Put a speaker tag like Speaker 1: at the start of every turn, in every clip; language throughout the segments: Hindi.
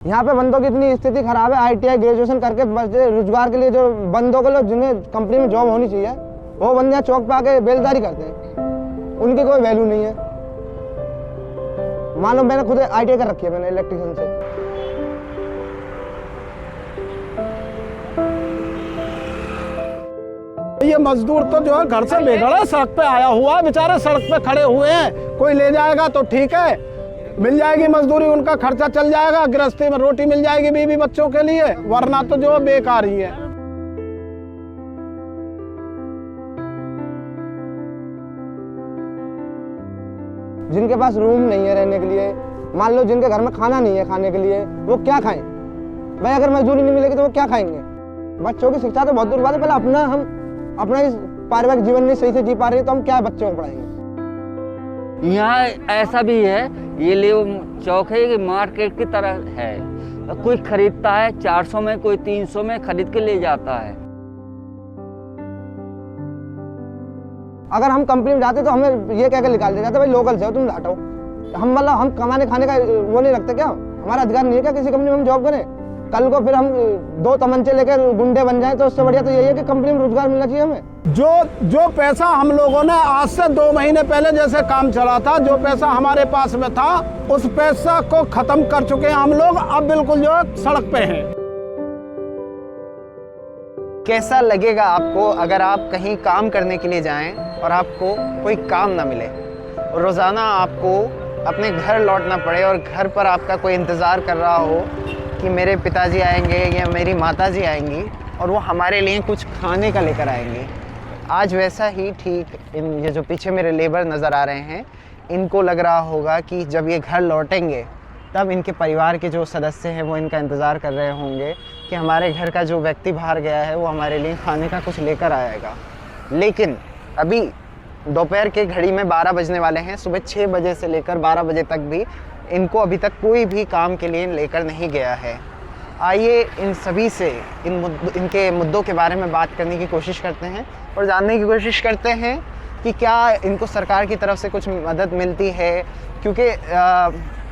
Speaker 1: यहाँ पे बंदों की इतनी स्थिति खराब है, ITI ग्रेजुएशन करके रोजगार के लिए जो बंदों के लिए जिन्हें कंपनी में जॉब होनी चाहिए वो बंदे यहाँ चौक पे आके बेलदारी करते हैं, उनकी कोई वैल्यू नहीं है। मानो मैंने खुद ITI कर रखी है मैंने इलेक्ट्रिशियन से।
Speaker 2: ये मजदूर तो जो है घर से बेघर है, सड़क पे आया हुआ है, बेचारे सड़क पे खड़े हुए हैं। कोई ले जाएगा तो ठीक है, मिल जाएगी मजदूरी, उनका खर्चा चल जाएगा, गृहस्थी में रोटी मिल जाएगी बीवी बच्चों के लिए, वरना तो जो बेकार ही है।
Speaker 1: जिनके पास रूम नहीं है रहने के लिए, मान लो जिनके घर में खाना नहीं है खाने के लिए, वो क्या खाएं भाई? अगर मजदूरी नहीं मिलेगी तो वो क्या खाएंगे? बच्चों की शिक्षा तो बहुत दूर बात है, पहले अपना इस पारिवारिक जीवन नहीं सही से जी पा रही है तो हम क्या बच्चों को पढ़ाएंगे?
Speaker 3: यहाँ ऐसा भी है, ये ले चौक है कि मार्केट की तरह है। कोई खरीदता है 400 में, कोई 300 में खरीद के ले जाता है।
Speaker 1: अगर हम कंपनी में जाते तो हमें ये कह के निकाल दिया जाता भाई लोकल से हो तुम हटाओ। हम कमाने खाने का वो नहीं रखते क्या? हमारा अधिकार नहीं है क्या किसी कंपनी में हम जॉब करें? कल को फिर हम 2 तमंचे लेकर गुंडे बन जाएं तो उससे बढ़िया तो यही है कि कंपनी में रोजगार मिलना चाहिए हमें।
Speaker 2: जो पैसा हम लोगों ने आज से 2 महीने पहले जैसे काम चला था, जो पैसा हमारे पास में था, उस पैसा को खत्म कर चुके हैं हम लोग। अब बिल्कुल जो सड़क पे हैं।
Speaker 4: कैसा लगेगा आपको अगर आप कहीं काम करने के लिए जाएं और आपको कोई काम ना मिले, रोज़ाना आपको अपने घर लौटना पड़े और घर पर आपका कोई इंतज़ार कर रहा हो कि मेरे पिताजी आएंगे या मेरी माताजी आएंगी और वो हमारे लिए कुछ खाने का लेकर आएंगे। आज वैसा ही ठीक ये जो पीछे मेरे लेबर नज़र आ रहे हैं, इनको लग रहा होगा कि जब ये घर लौटेंगे तब इनके परिवार के जो सदस्य हैं वो इनका इंतज़ार कर रहे होंगे कि हमारे घर का जो व्यक्ति बाहर गया है वो हमारे लिए खाने का कुछ लेकर आएगा। लेकिन अभी दोपहर के घड़ी में 12 बजने वाले हैं, सुबह 6 बजे से लेकर 12 बजे तक भी इनको अभी तक कोई भी काम के लिए लेकर नहीं गया है। आइए इन सभी से इनके मुद्दों के बारे में बात करने की कोशिश करते हैं और जानने की कोशिश करते हैं कि क्या इनको सरकार की तरफ से कुछ मदद मिलती है, क्योंकि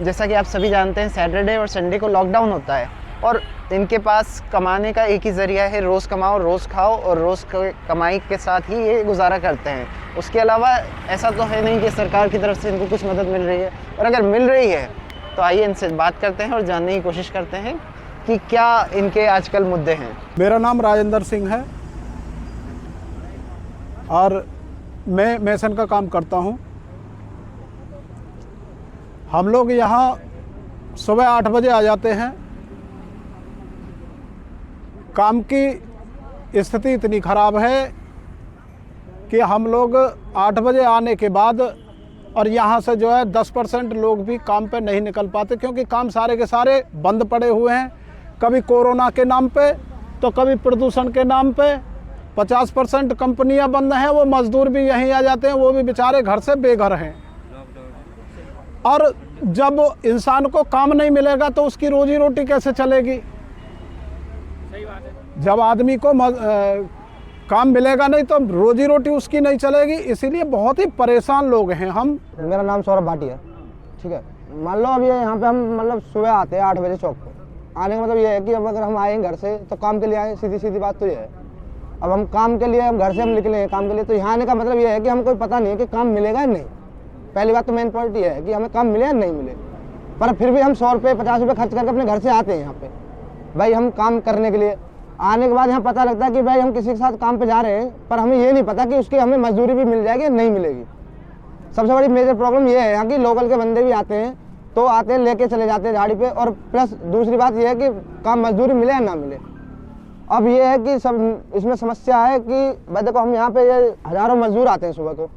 Speaker 4: जैसा कि आप सभी जानते हैं सैटरडे और संडे को लॉकडाउन होता है और इनके पास कमाने का एक ही ज़रिया है, रोज़ कमाओ रोज़ खाओ, और रोज़ कमाई के साथ ही ये गुजारा करते हैं। उसके अलावा ऐसा तो है नहीं कि सरकार की तरफ से इनको कुछ मदद मिल रही है, और अगर मिल रही है तो आइए इनसे बात करते हैं और जानने की कोशिश करते हैं कि क्या इनके आजकल मुद्दे हैं।
Speaker 2: मेरा नाम राजेंद्र सिंह है और मैं मेसन का काम करता हूँ। हम लोग यहाँ सुबह 8 बजे आ जाते हैं। काम की स्थिति इतनी ख़राब है कि हम लोग 8 बजे आने के बाद और यहाँ से जो है 10% लोग भी काम पे नहीं निकल पाते, क्योंकि काम सारे के सारे बंद पड़े हुए हैं। कभी कोरोना के नाम पे तो कभी प्रदूषण के नाम पे 50% कंपनियां बंद हैं। वो मजदूर भी यहीं आ जाते हैं, वो भी बेचारे घर से बेघर हैं। और जब इंसान को काम नहीं मिलेगा तो उसकी रोजी रोटी कैसे चलेगी? जब आदमी को काम मिलेगा नहीं तो रोजी रोटी उसकी नहीं चलेगी। इसीलिए बहुत ही परेशान लोग हैं हम।
Speaker 1: मेरा नाम सौरभ भाटी है, ठीक है। मान लो अब ये यहाँ पे हम मतलब सुबह आते हैं 8 बजे चौक पे। आने का मतलब ये है कि अब अगर हम आएँ घर से तो काम के लिए आए, सीधी बात तो ये है। अब हम काम के लिए हम घर से हम निकले हैं काम के लिए, तो यहाँ आने का मतलब ये है कि हमको पता नहीं है कि काम मिलेगा या नहीं। पहली बात तो मेन पॉइंट ये है कि हमें काम मिले या नहीं मिले, पर फिर भी हम 100 रुपये 50 रुपये खर्च करके अपने घर से आते हैं यहाँ पे भाई हम काम करने के लिए। आने के बाद यहाँ पता लगता है कि भाई हम किसी के साथ काम पे जा रहे हैं, पर हमें ये नहीं पता कि उसकी हमें मजदूरी भी मिल जाएगी या नहीं मिलेगी। सबसे बड़ी मेजर प्रॉब्लम ये है यहाँ की लोकल के बंदे भी आते हैं तो आते हैं लेके चले जाते हैं झाड़ी पे, और प्लस दूसरी बात ये है कि काम मजदूरी मिले या ना मिले। अब ये है कि सब इसमें समस्या है कि भाई देखो हम यहाँ पे ये हज़ारों मजदूर आते हैं सुबह को,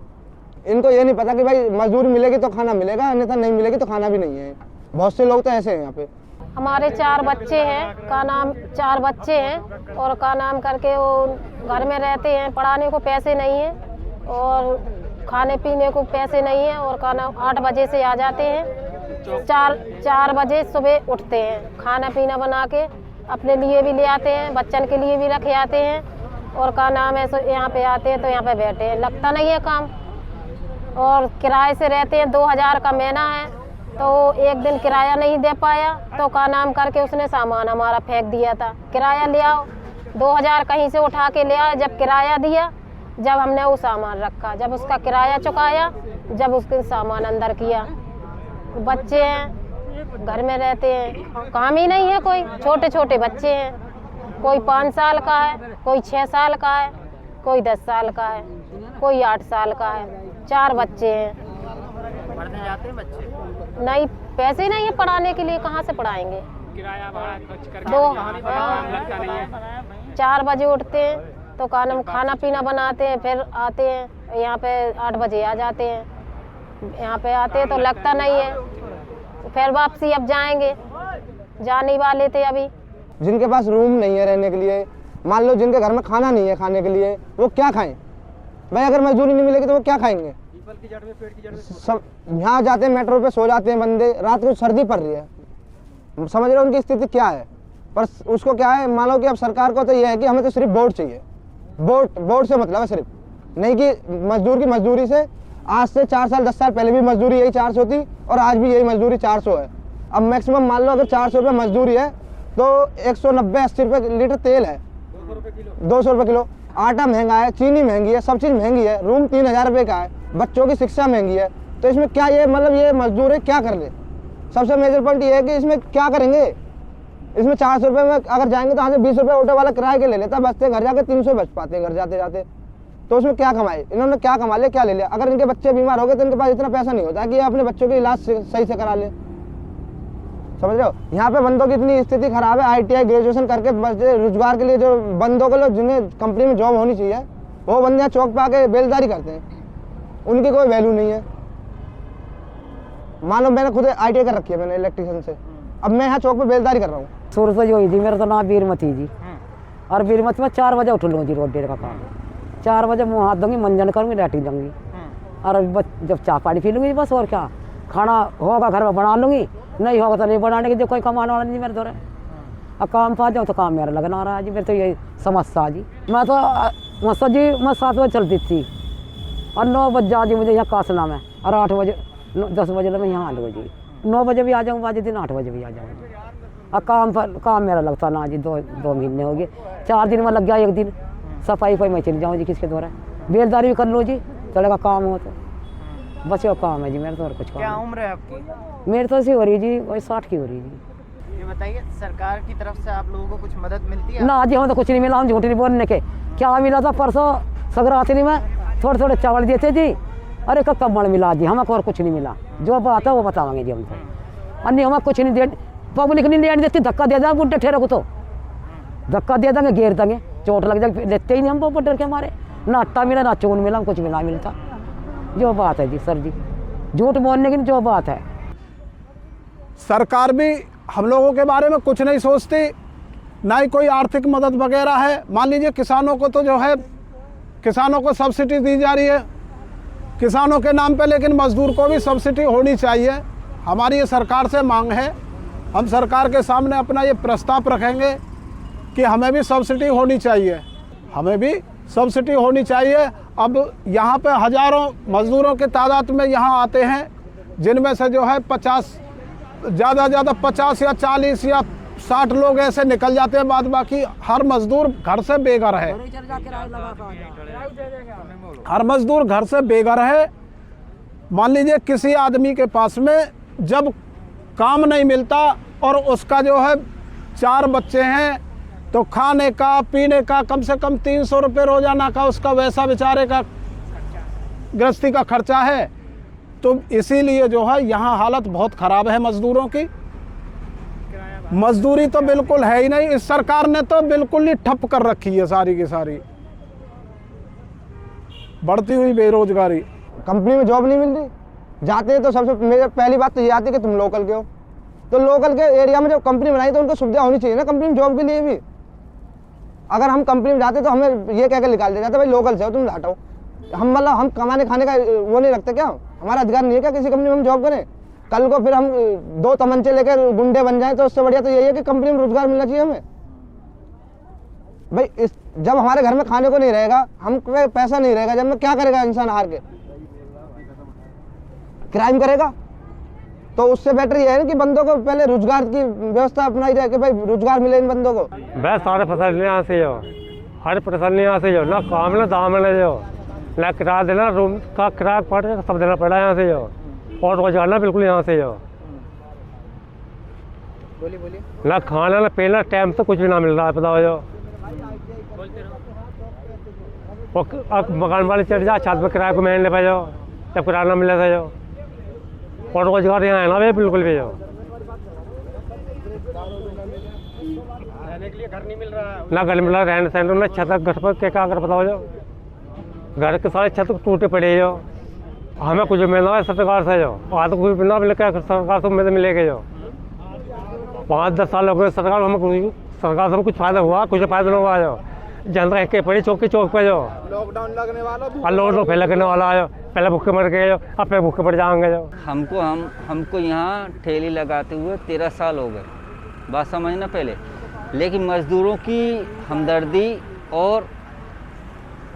Speaker 1: इनको ये नहीं पता कि भाई मजदूरी मिलेगी तो खाना मिलेगा, अन्यथा नहीं मिलेगी तो खाना भी नहीं है। बहुत से लोग तो ऐसे हैं यहाँ पे।
Speaker 5: हमारे 4 बच्चे हैं, 4 बच्चे हैं और का नाम करके वो घर में रहते हैं। पढ़ाने को पैसे नहीं है और खाने पीने को पैसे नहीं है, और का नाम 8 बजे से आ जाते हैं। 4 बजे सुबह उठते हैं, खाना पीना बना के अपने लिए भी ले आते हैं, बच्चन के लिए भी रखे आते हैं, और का नाम है यहाँ पे आते हैं तो यहाँ पे बैठे हैं। लगता नहीं है काम, और किराए से रहते हैं, 2000 का महीना है। तो एक दिन किराया नहीं दे पाया तो का नाम करके उसने सामान हमारा फेंक दिया था। किराया ले आओ, 2000 कहीं से उठा के ले आए। जब किराया दिया, जब हमने वो सामान रखा, जब उसका किराया चुकाया, जब उसके सामान अंदर किया। बच्चे हैं, घर में रहते हैं, काम ही नहीं है कोई। छोटे छोटे बच्चे हैं, कोई 5 साल का है, कोई 6 साल का है, कोई 10 साल का है, कोई 8 साल का है। 4 बच्चे हैं।
Speaker 6: पढ़ने जाते हैं बच्चे?
Speaker 5: नहीं, पैसे नहीं है पढ़ाने के लिए, कहाँ से पढ़ाएंगे?
Speaker 6: किराया भाड़ा खर्च करके
Speaker 5: 4 बजे उठते हैं तो खाना पीना बनाते हैं, फिर आते हैं यहाँ पे 8 बजे आ जाते हैं। यहाँ पे आते हैं तो लगता नहीं है, फिर वापसी अब जाएंगे, जाने वाले थे अभी।
Speaker 1: जिनके पास रूम नहीं है रहने के लिए, मान लो जिनके घर में खाना नहीं है खाने के लिए, वो क्या खाएं भाई? अगर मजदूरी नहीं मिलेगी तो वो क्या खाएंगे? सब यहाँ जाते हैं, मेट्रो पे सो जाते हैं बंदे, रात को सर्दी पड़ रही है, समझ रहे हो उनकी स्थिति क्या है। पर उसको क्या है, मान लो कि अब सरकार को तो ये है कि हमें तो सिर्फ वोट चाहिए, वोट से मतलब है सिर्फ, नहीं कि मजदूर की मजदूरी से। आज से 4 साल 10 साल पहले भी मजदूरी यही 400 थी और आज भी यही मजदूरी 400 है। अब मैक्सिमम मान लो अगर 400 रुपये मजदूरी है तो 190-80 रुपये लीटर तेल है, 200 रुपये किलो। आटा महंगा है, चीनी महंगी है, सब चीज़ महंगी है, रूम 3000 रुपये का है, बच्चों की शिक्षा महंगी है। तो इसमें क्या ये मतलब ये मजदूर है क्या कर ले? सबसे मेजर पॉइंट ये है कि इसमें क्या करेंगे? इसमें 400 रुपये में अगर जाएंगे तो यहाँ से 20 रुपये ऑटो वाला किराए के ले लेता, बचते घर जाके 300 बच पाते हैं घर जाते जाते। तो उसमें क्या कमाए इन्होंने? क्या कमा लिया, क्या ले लिया? अगर इनके बच्चे बीमार हो गए तो इनके पास इतना पैसा नहीं होता कि ये अपने बच्चों के इलाज सही से करा ले, समझ रहे हो? यहाँ पे बंदों की इतनी स्थिति खराब है, ITI ग्रेजुएशन करके बच्चे रोजगार के लिए जो बंदों के लोग जिन्हें कंपनी में जॉब होनी चाहिए, वो बंदे यहाँ चौक पे आके बेलदारी करते हैं, उनकी कोई वैल्यू नहीं है। मान लो मैंने खुद ITI कर रखी है मैंने इलेक्ट्रिशियन से, अब मैं यहाँ चौक पे बेलदारी कर रहा हूँ।
Speaker 7: शुरू से जो हुई थी, मेरा तो नाम वीरमती जी, और वीरमती में 4 बजे उठ लूँगी, रोड डेर का काम, 4 बजे मुँह हाथ दूंगी, मंजन करूँगी, लेटी जाऊँगी, और जब चाय पानी पी लूँगी बस। और क्या, खाना होगा घर में बना लूँगी, नहीं होगा तो नहीं बनाने की, जो कोई कमाने वाला नहीं मेरे दौरे। अब काम पा जाऊँ तो काम मेरा लगना रहा है जी, मेरे तो यही समस्या जी। मैं तो मस्सा जी मैं 7 बजे चलती थी और 9 बज जा जी मुझे यहाँ कासना में, और 8 बजे 10 बजे मैं यहाँ आ लूँ जी, 9 बजे भी आ जाऊँ, बाजी दिन 8 बजे भी आ जाऊँ। और काम मेरा लगता ना जी, 2 महीने हो गए, 4 दिन में लग गया, 1 दिन सफाई मैं चली जाऊँ जी, किसके द्वारा बेलदारी भी कर लो जी, चलेगा काम हो तो बस वो काम है जी मेरा तो, और कुछ काम।
Speaker 6: क्या उम्र है आपकी?
Speaker 7: मेरी तो ऐसी हो रही जी, वही 60 की हो रही जी।
Speaker 6: ये बताइए, सरकार की तरफ से आप लोगों को कुछ मदद मिलती है?
Speaker 7: ना जी, हमें तो कुछ नहीं मिला, हम झूठ नहीं बोलने के। क्या मिला था परसों संक्रांति में, थोड़े चावल दिए थे जी, अरे का कम्बल मिला जी, हमें और कुछ नहीं मिला। जो बात है वो बताएंगे जी हम तो, अन्य हमें कुछ नहीं दे, पब्लिक नहीं लेने देती, धक्का दे दें बुढ़े ठेरे को, तो धक्का दे देंगे, घेर देंगे, चोट लग जाए, लेते ही नहीं हम वो डर के हमारे। ना आटा मिला, ना चून मिला, कुछ मिला मिलता। जो बात है जी सर जी, झूठ बोलने की जो बात है।
Speaker 2: सरकार भी हम लोगों के बारे में कुछ नहीं सोचती, ना ही कोई आर्थिक मदद वगैरह है। मान लीजिए किसानों को तो जो है, किसानों को सब्सिडी दी जा रही है किसानों के नाम पे, लेकिन मजदूर को भी सब्सिडी होनी चाहिए। हमारी ये सरकार से मांग है, हम सरकार के सामने अपना ये प्रस्ताव रखेंगे कि हमें भी सब्सिडी होनी चाहिए, हमें भी सब्सिडी होनी चाहिए। अब यहाँ पे हज़ारों मज़दूरों की तादाद में यहाँ आते हैं, जिनमें से जो है 50 ज़्यादा 50 या 40 या 60 लोग ऐसे निकल जाते हैं, बाद बाकी हर मज़दूर घर से बेघर है, हर मज़दूर घर से बेघर है। मान लीजिए किसी आदमी के पास में जब काम नहीं मिलता और उसका जो है 4 बच्चे हैं, तो खाने का पीने का कम से कम 300 रुपये रोजाना का उसका वैसा बेचारे का गृहस्थी का खर्चा है। तो इसीलिए जो है यहाँ हालत बहुत ख़राब है मज़दूरों की। मजदूरी तो बिल्कुल है ही नहीं, इस सरकार ने तो बिल्कुल ही ठप कर रखी है सारी की सारी, बढ़ती हुई बेरोजगारी।
Speaker 1: कंपनी में जॉब नहीं मिल रही, जाते हैं तो सबसे मेरी पहली बात तो ये आती है कि तुम लोकल के हो, तो लोकल के एरिया में जब कंपनी बनाई तो उनको सुविधा होनी चाहिए ना कंपनी में जॉब के लिए भी। अगर हम कंपनी में जाते तो हमें ये कह के निकाल दिया जाता भाई लोकल से हो तुम हटाओ। हम मतलब हम कमाने खाने का वो नहीं रखते क्या? हमारा अधिकार नहीं है क्या किसी कंपनी में हम जॉब करें? कल को फिर हम 2 तमंचे लेकर गुंडे बन जाएं तो उससे बढ़िया तो यही है कि कंपनी में रोजगार मिलना चाहिए हमें। भाई जब हमारे घर में खाने को नहीं रहेगा, हम पे पैसा नहीं रहेगा, जब में क्या करेगा इंसान हार के? क्राइम करेगा। तो तो उससे बेटर ये है कि बंदों को पहले रोजगार की व्यवस्था अपनाई जाए कि भाई रोजगार मिले इन बंदों को।
Speaker 8: बस सारे फसल यहाँ से जो हर फसल यहाँ से जो ना काम ना दाम ना जो ना किराया देना रूम का किराया पड़ सब देना पड़ा यहाँ से जो और रोजगार ना बिल्कुल यहाँ से जो ना खाना ना पीना टाइम से कुछ भी ना मिल रहा है पता हो जो मकान वाले चढ़ जा छत पे किराए को महंगे पे जाओ जब किराया ना मिले था जो और रोजगार यहाँ है ना भाई बिल्कुल भी जो रहने के लिए घर नहीं मिल रहा है ना घर मिल रहा रहने सहने ना छत घर पर क्या कर बताओ जो घर के सारे छत टूटे पड़े जो हमें कुछ मिलना है सरकार से जो आज तो कुछ मिलना मिले क्या सरकार से उम्मीद मिलेगी जो 5-10 साल हो गए सरकार से कुछ फायदा हुआ कुछ फायदा नहीं हुआ जो जनता के पड़ी चौक पे जो
Speaker 2: लॉकडाउन लगने वाला
Speaker 8: लॉकडाउन पहले लगने वाला है पहले भूखे मर गए जो अब पे भूखे पड़ जाएंगे जो
Speaker 3: हमको यहाँ ठेली लगाते हुए 13 साल हो गए, बात समझना पहले। लेकिन मज़दूरों की हमदर्दी और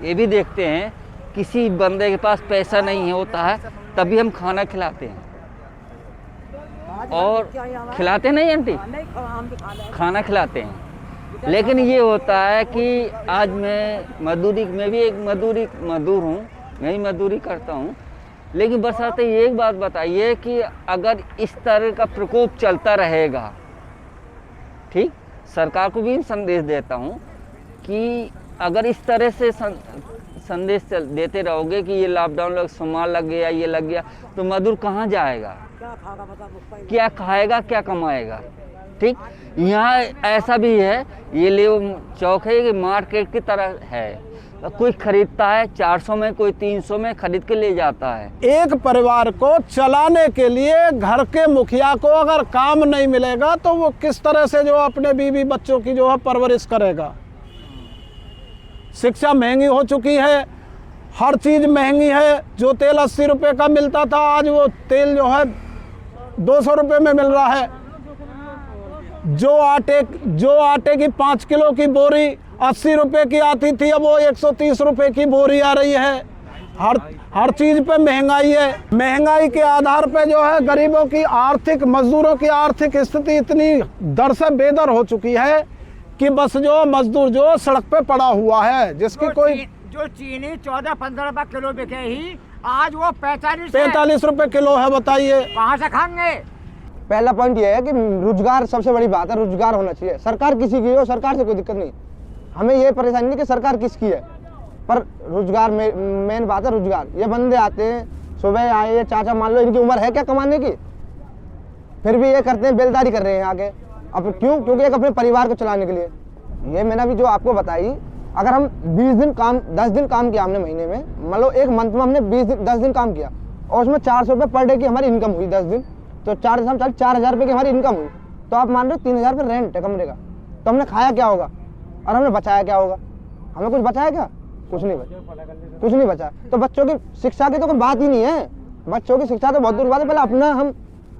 Speaker 3: ये भी देखते हैं, किसी बंदे के पास पैसा नहीं होता है तभी हम खाना खिलाते हैं और खिलाते नहीं आंटी, खाना खिलाते हैं। लेकिन ये होता है कि आज मैं भी एक मजदूर हूँ, मैं ही मजदूरी करता हूँ। लेकिन बस आते एक बात बताइए कि अगर इस तरह का प्रकोप चलता रहेगा, ठीक, सरकार को भी संदेश देता हूँ कि अगर इस तरह से संदेश देते रहोगे कि ये लॉकडाउन सामान लग गया, ये लग गया, तो मजदूर कहाँ जाएगा, क्या खाएगा, क्या कमाएगा। ठीक, यहाँ ऐसा भी है, ये ले चौक है कि मार्केट की तरह है, कोई खरीदता है 400 में, कोई 300 में खरीद के ले जाता है।
Speaker 2: एक परिवार को चलाने के लिए घर के मुखिया को अगर काम नहीं मिलेगा तो वो किस तरह से जो अपने बीवी बच्चों की जो है परवरिश करेगा। शिक्षा महंगी हो चुकी है, हर चीज़ महंगी है। जो तेल 80 रुपये का मिलता था आज वो तेल जो है 200 रुपये में मिल रहा है। जो आटे की 5 किलो की बोरी 80 रुपये की आती थी, अब वो 130 रुपये की बोरी आ रही है। हर चीज़ पे महंगाई है। महंगाई के आधार पे जो है गरीबों की मजदूरों की आर्थिक स्थिति इतनी दर से बेदर हो चुकी है कि बस जो मजदूर जो सड़क पे पड़ा हुआ है, जिसकी कोई
Speaker 9: जो चीनी 14-15 रुपए किलो बिके ही आज वो
Speaker 2: 45 रुपए किलो है। बताइए
Speaker 9: कहाँ से खाएंगे।
Speaker 1: पहला पॉइंट ये है कि रोजगार सबसे बड़ी बात है, रोजगार होना चाहिए। सरकार किसी की हो, सरकार से कोई दिक्कत नहीं, हमें ये परेशानी नहीं कि सरकार किसकी है, पर रोजगार मेन बात है। रोजगार, ये बंदे आते हैं सुबह आए, ये चाचा मान लो इनकी उम्र है क्या कमाने की, फिर भी ये करते हैं, बेलदारी कर रहे हैं आगे। अब क्यों? क्योंकि एक अपने परिवार को चलाने के लिए। ये मैंने भी जो आपको बताई, अगर हम 10 दिन काम किया हमने महीने में, मान लो एक मंथ में हमने 10 दिन काम किया और उसमें 400 रुपये पर डे की हमारी इनकम हुई 10 दिन, तो 4,000 रुपये की हमारी इनकम हुई। तो आप मान रहे हो 3,000 रुपये रेंट है कमरे का, तो हमने खाया क्या होगा और हमने बचाया क्या होगा? हमें कुछ बचाया क्या? कुछ नहीं बचा। तो बच्चों की शिक्षा की तो कोई बात ही नहीं है। बच्चों की शिक्षा तो बहुत दूर बात है। पहले हम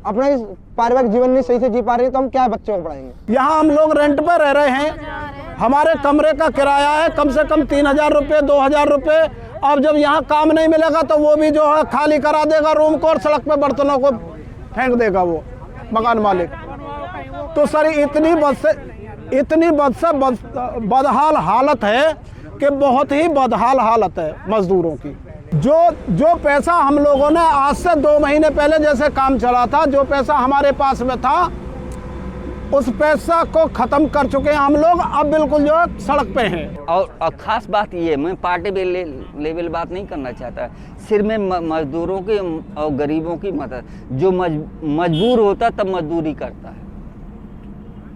Speaker 1: अपना इस पारिवारिक जीवन नहीं सही से जी पा रहे हैं तो हम क्या बच्चों को पढ़ाएंगे।
Speaker 2: यहाँ हम लोग रेंट पर रह रहे हैं, हमारे कमरे का किराया है कम से कम 3,000 रुपये 2,000 रुपये। अब जब यहाँ काम नहीं मिलेगा तो वो भी जो है खाली करा देगा रूम को और सड़क पे बर्तनों को फेंक देगा वो मकान मालिक। तो सर इतनी बदहाल हालत है कि बहुत ही बदहाल हालत है मजदूरों की। जो पैसा हम लोगों ने आज से 2 महीने पहले जैसे काम चला था, जो पैसा हमारे पास में था उस पैसा को ख़त्म कर चुके हैं हम लोग। अब बिल्कुल जो है सड़क पे हैं।
Speaker 3: और ख़ास बात ये, मैं पार्टी लेवल बात नहीं करना चाहता, सिर्फ मैं मजदूरों की और गरीबों की मदद। जो मजबूर होता तब मजदूरी करता है।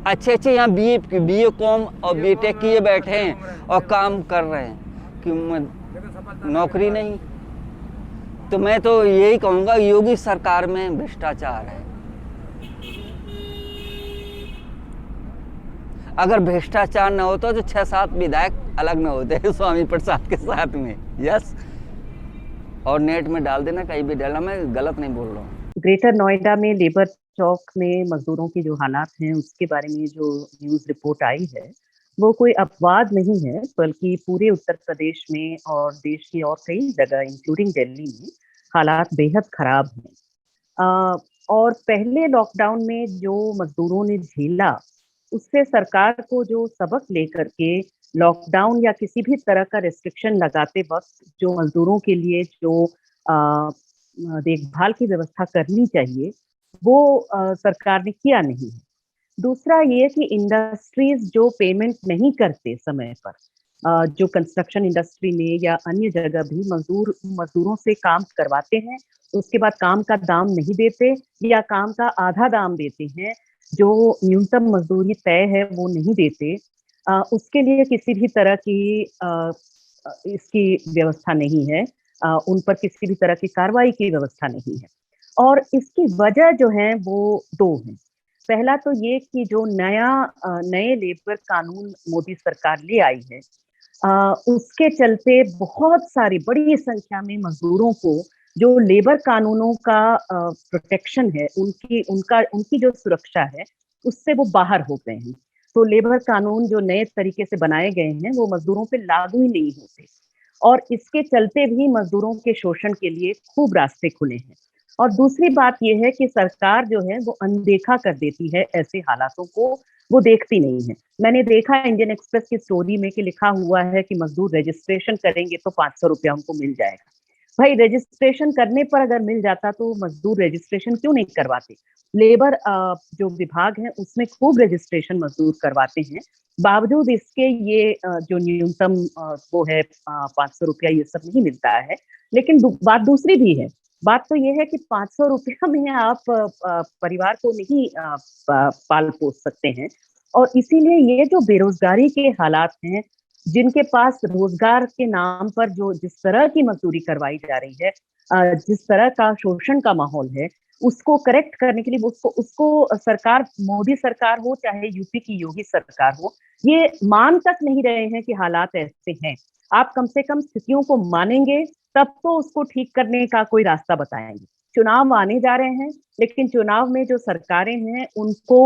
Speaker 3: अच्छे यहाँ BA कॉम और BTech किए बैठे हैं और काम कर रहे हैं कि नौकरी नहीं। तो मैं तो यही कहूँगा, योगी सरकार में भ्रष्टाचार है। अगर भ्रष्टाचार न होता तो 6-7 विधायक अलग न होते स्वामी प्रसाद के साथ में। यस, और नेट में डाल देना, कहीं भी डालना, मैं गलत नहीं बोल रहा हूँ।
Speaker 10: ग्रेटर नोएडा में लेबर चौक में मजदूरों की जो हालात हैं उसके बारे में जो न्यूज़ रिपोर्ट आई है वो कोई अपवाद नहीं है, बल्कि पूरे उत्तर प्रदेश में और देश की और कई जगह इंक्लूडिंग दिल्ली में हालात बेहद खराब हैं। और पहले लॉकडाउन में जो मजदूरों ने झेला, उससे सरकार को जो सबक लेकर के लॉकडाउन या किसी भी तरह का रिस्ट्रिक्शन लगाते वक्त जो मजदूरों के लिए जो देखभाल की व्यवस्था करनी चाहिए, वो सरकार ने किया नहीं है। दूसरा ये कि इंडस्ट्रीज जो पेमेंट नहीं करते समय पर, जो कंस्ट्रक्शन इंडस्ट्री में या अन्य जगह भी मजदूरों से काम करवाते हैं, उसके बाद काम का दाम नहीं देते या काम का आधा दाम देते हैं, जो न्यूनतम मजदूरी तय है वो नहीं देते, उसके लिए किसी भी तरह की इसकी व्यवस्था नहीं है, उन पर किसी भी तरह की कार्रवाई की व्यवस्था नहीं है। और इसकी वजह जो है वो दो हैं। पहला तो ये कि जो नए लेबर कानून मोदी सरकार ले आई है, उसके चलते बहुत सारी बड़ी संख्या में मजदूरों को जो लेबर कानूनों का प्रोटेक्शन है, उनकी जो सुरक्षा है, उससे वो बाहर हो गए हैं। तो लेबर कानून जो नए तरीके से बनाए गए हैं वो मजदूरों पे लागू ही नहीं होते, और इसके चलते भी मजदूरों के शोषण के लिए खूब रास्ते खुले हैं। और दूसरी बात यह है कि सरकार जो है वो अनदेखा कर देती है ऐसे हालातों को, वो देखती नहीं है। मैंने देखा इंडियन एक्सप्रेस की स्टोरी में कि लिखा हुआ है कि मजदूर रजिस्ट्रेशन करेंगे तो 500 रुपया उनको मिल जाएगा। भाई, रजिस्ट्रेशन करने पर अगर मिल जाता तो मजदूर रजिस्ट्रेशन क्यों नहीं करवाते? लेबर जो विभाग है उसमें खूब रजिस्ट्रेशन मजदूर करवाते हैं, बावजूद इसके ये जो न्यूनतम वो है 500 रुपया, ये सब नहीं मिलता है। लेकिन बात दूसरी भी है। बात तो ये है कि 500 रुपया में आप परिवार को नहीं पाल पोस सकते हैं, और इसीलिए ये जो बेरोजगारी के हालात हैं, जिनके पास रोजगार के नाम पर जो जिस तरह की मजदूरी करवाई जा रही है, जिस तरह का शोषण का माहौल है, उसको करेक्ट करने के लिए उसको सरकार, मोदी सरकार हो चाहे यूपी की योगी सरकार हो, ये मान तक नहीं रहे हैं कि हालात ऐसे हैं। आप कम से कम स्थितियों को मानेंगे तब तो उसको ठीक करने का कोई रास्ता बताएंगे। चुनाव आने जा रहे हैं, लेकिन चुनाव में जो सरकारें हैं उनको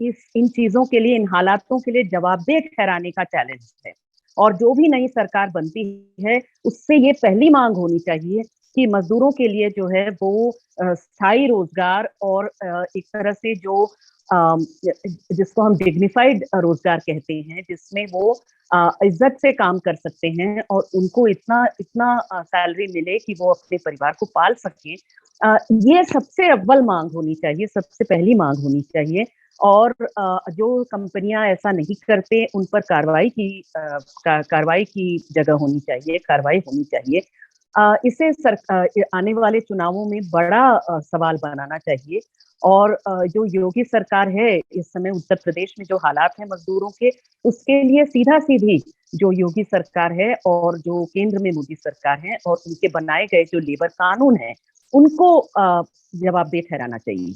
Speaker 10: इन चीजों के लिए, इन हालातों के लिए जवाबदेह ठहराने का चैलेंज है। और जो भी नई सरकार बनती है उससे ये पहली मांग होनी चाहिए कि मजदूरों के लिए जो है वो स्थायी रोजगार और एक तरह से जो जिसको हम डिग्निफाइड रोजगार कहते हैं, जिसमें वो इज्जत से काम कर सकते हैं और उनको इतना सैलरी मिले कि वो अपने परिवार को पाल सके, ये सबसे अव्वल मांग होनी चाहिए, सबसे पहली मांग होनी चाहिए। और जो कंपनियां ऐसा नहीं करते उन पर कार्रवाई की जगह होनी चाहिए, कार्रवाई होनी चाहिए। इसे आने वाले चुनावों में बड़ा सवाल बनाना चाहिए। और जो योगी सरकार है इस समय उत्तर प्रदेश में, जो हालात हैं मजदूरों के, उसके लिए सीधी जो योगी सरकार है और जो केंद्र में मोदी सरकार है और उनके बनाए गए जो लेबर कानून है, उनको जवाबदेह ठहराना चाहिए।